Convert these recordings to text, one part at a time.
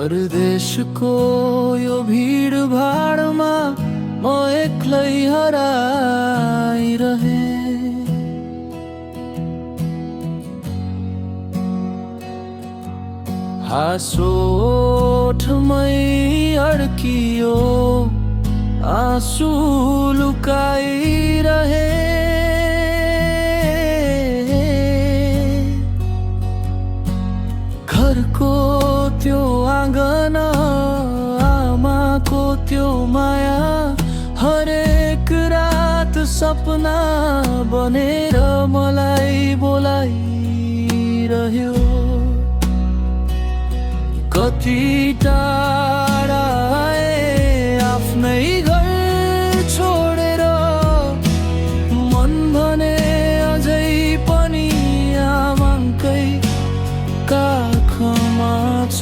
परदेशको यो भिडभाडमा म एक्लै हराइरहे। हाँसो ओठमै अड्कियो, आँसु लुकाइरहे। घरको त्यो आँगन, आमाको त्यो माया, हरेक रात सपना बनेर मलाई बोलाइरह्यो। कति टाढा आए आफ्नै घर छोडेर, मन भने अझै पनि आमाकै काखमा छ।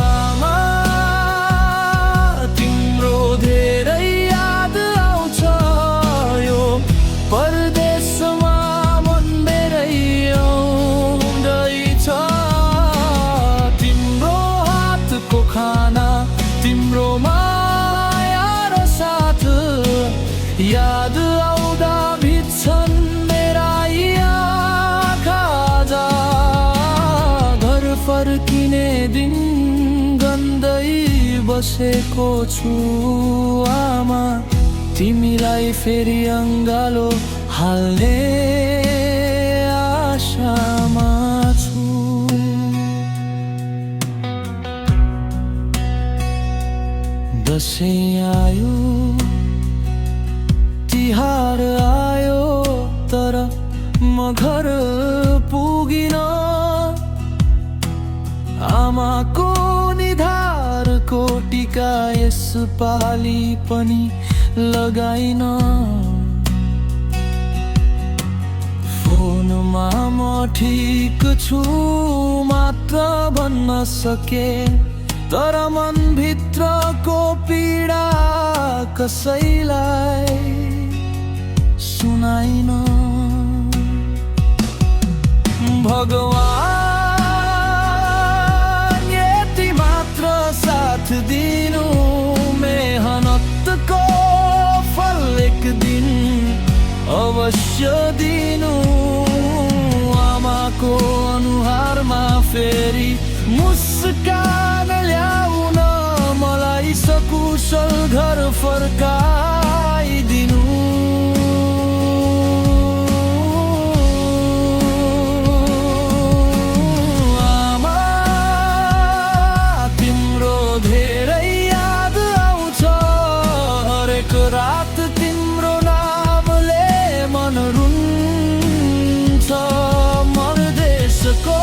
आमा, तिम्रो धेरै याद आउँछ, यो परदेशमा मन मेरै आउँदैछ। तिम्रो हातको खाना, तिम्रो माया र साथ याद आउँदा भिज्छन् मेरा आँखा। घर फर्किने दिन गन्दै बसेको छु आमा, तिमीलाई फेरि अङ्गालो हाल्ने आशामा छु। दसैँ आयो, तिहार आयो, तर म घर पुगिन। आमाको निधारको टीका यसपालि पनि लगाइन। फोनमा म ठिक छु मात्र भन्न सके, तर मनभित्रको पीडा कसैलाई सुनाइन। भगवान यति मात्र साथ दिनु, मेहनतको फल एक दिन अवश्य दिनु। आमाको अनुहारमा फेरि मुस्कान ल्याउन, मलाई सकुशल घर फर्काइदिनु। आमा, तिम्रो धेरै याद आउँछ, हरेक रात तिम्रो नामले मन रुन्छ। परदेशको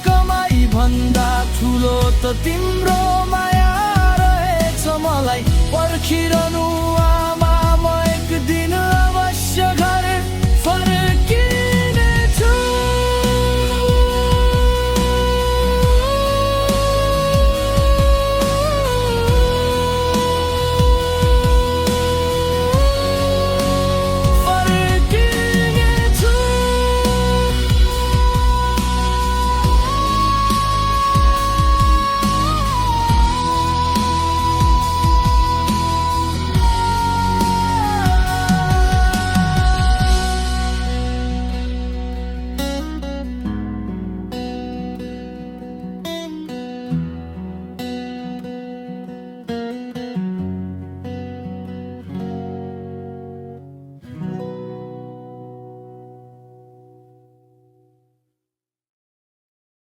कमाई भन्दा ठुलो त तिम्रो माया रहेछ, मलाई पर्खिरहनु